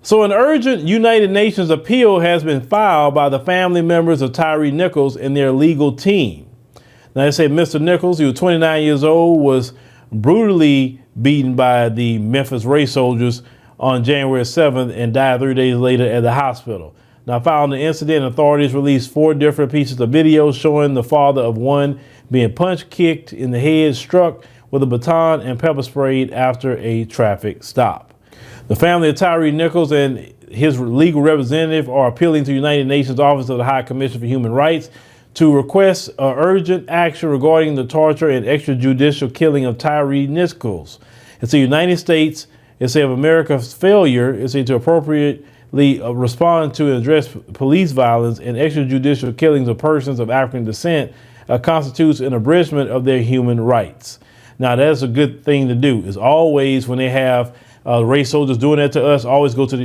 So an urgent United Nations appeal has been filed by the family members of Tyre Nichols and their legal team. Now they say Mr. Nichols, who was 29 years old, was brutally beaten by the Memphis race soldiers on January 7th and died 3 days later at the hospital. Now, following the incident, authorities released 4 different pieces of video showing the father of one being punched, kicked in the head, struck with a baton, and pepper sprayed after a traffic stop. The family of Tyre Nichols and his legal representative are appealing to the United Nations Office of the High Commissioner for Human Rights to request urgent action regarding the torture and extrajudicial killing of Tyre Nichols. It's the United States, it's of America's failure, it's to appropriately respond to and address police violence and extrajudicial killings of persons of African descent constitutes an abridgment of their human rights. Now, that's a good thing to do. Is always when they have race soldiers doing that to us, always go to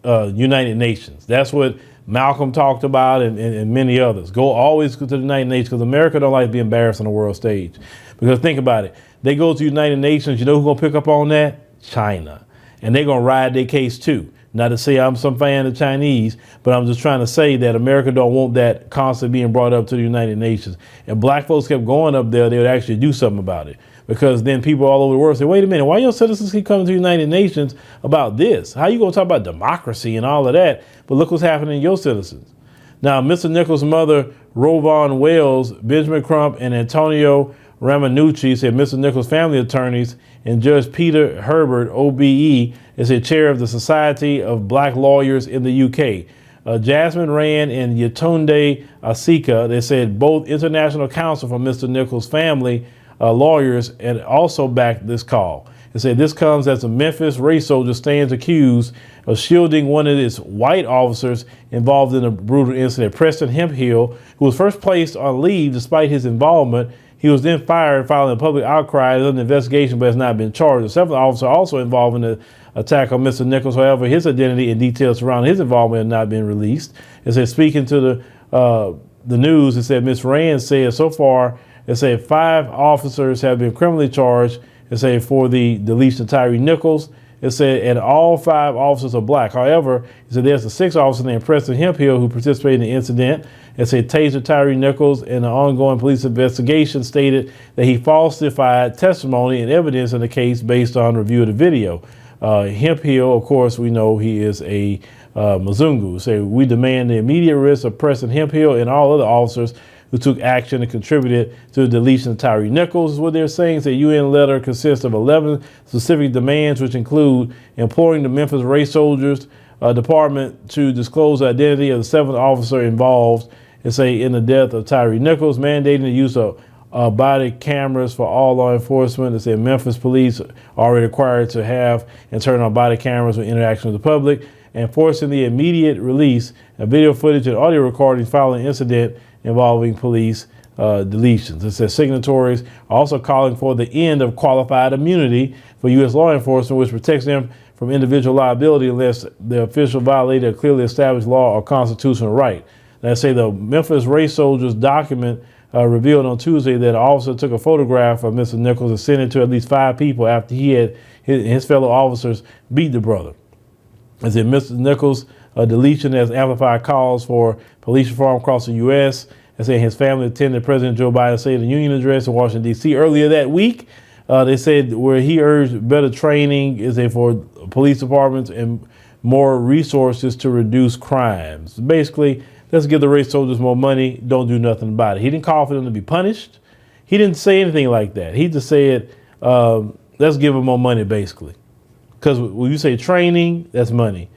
the United Nations. That's what Malcolm talked about and many others. Always go to the United Nations, because America don't like to be embarrassed on the world stage. Because think about it. They go to the United Nations, you know who's going to pick up on that? China. And they're going to ride their case too. Not to say I'm some fan of Chinese, but I'm just trying to say that America don't want that constantly being brought up to the United Nations. And black folks kept going up there, they would actually do something about it. Because then people all over the world say, wait a minute, why your citizens keep coming to the United Nations about this? How you going to talk about democracy and all of that? But look what's happening to your citizens. Now, Mr. Nichols' mother, Rovon Wells, Benjamin Crump, and Antonio Ramanucci, said Mr. Nichols' family attorneys, and Judge Peter Herbert, OBE, is the chair of the Society of Black Lawyers in the UK. Jasmine Rand and Yetunde Asika, they said both international counsel for Mr. Nichols' family lawyers, and also backed this call. They said this comes as a Memphis race soldier stands accused of shielding one of his white officers involved in a brutal incident. Preston Hemphill, who was first placed on leave despite his involvement, he was then fired following a public outcry under investigation, but has not been charged. A separate officer also involved in the attack on Mr. Nichols. However, his identity and details surrounding his involvement have not been released. It said, speaking to the news, it said Ms. Rand said so far, it said 5 officers have been criminally charged. It said for the deletion of Tyre Nichols. It said, and all 5 officers are black. However, it said there's a 6th officer named Preston Hemphill who participated in the incident. It said Taser Tyre Nichols in the ongoing police investigation stated that he falsified testimony and evidence in the case based on review of the video. Hemphill, of course, we know he is a Mzungu. So we demand the immediate arrest of Preston Hemphill and all other officers who took action and contributed to the deletion of Tyre Nichols. Is what they're saying. The UN letter consists of 11 specific demands, which include imploring the Memphis race soldiers department to disclose the identity of the 7th officer involved, and say in the death of Tyre Nichols, mandating the use of body cameras for all law enforcement. It said Memphis police are already required to have and turn on body cameras with interaction with the public, and forcing the immediate release of video footage and audio recordings following the incident involving police deletions. It says signatories are also calling for the end of qualified immunity for U.S. law enforcement, which protects them from individual liability unless the official violated a clearly established law or constitutional right. They say the Memphis race soldiers document revealed on Tuesday that an officer took a photograph of Mr. Nichols and sent it to at least 5 people after he had his fellow officers beat the brother. It said Mr. Nichols' deletion has amplified calls for police reform across the U.S. They say his family attended President Joe Biden's State of the Union address in Washington, D.C. earlier that week. They said where he urged better training for police departments and more resources to reduce crimes. Basically, let's give the race soldiers more money. Don't do nothing about it. He didn't call for them to be punished. He didn't say anything like that. He just said, let's give them more money, basically. Because when you say training, that's money.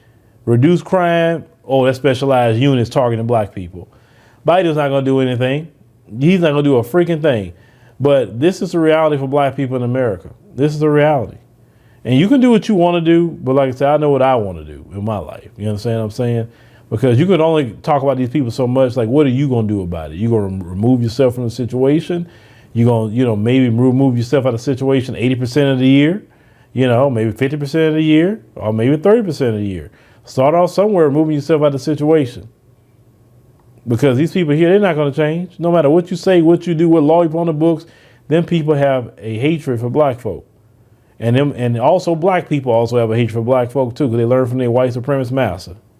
Reduce crime, oh, that's specialized units targeting black people. Biden's not going to do anything. He's not going to do a freaking thing. But this is the reality for black people in America. This is the reality. And you can do what you want to do, but like I said, I know what I want to do in my life. You understand what I'm saying? Because you can only talk about these people so much. Like, what are you going to do about it? You're going to remove yourself from the situation. You're going to, maybe remove yourself out of the situation 80% of the year. Maybe 50% of the year, or maybe 30% of the year. Start off somewhere removing yourself out of the situation. Because these people here, they're not going to change. No matter what you say, what you do, what law you put on the books, them people have a hatred for black folk. And also black people also have a hatred for black folk too, because they learn from their white supremacist master.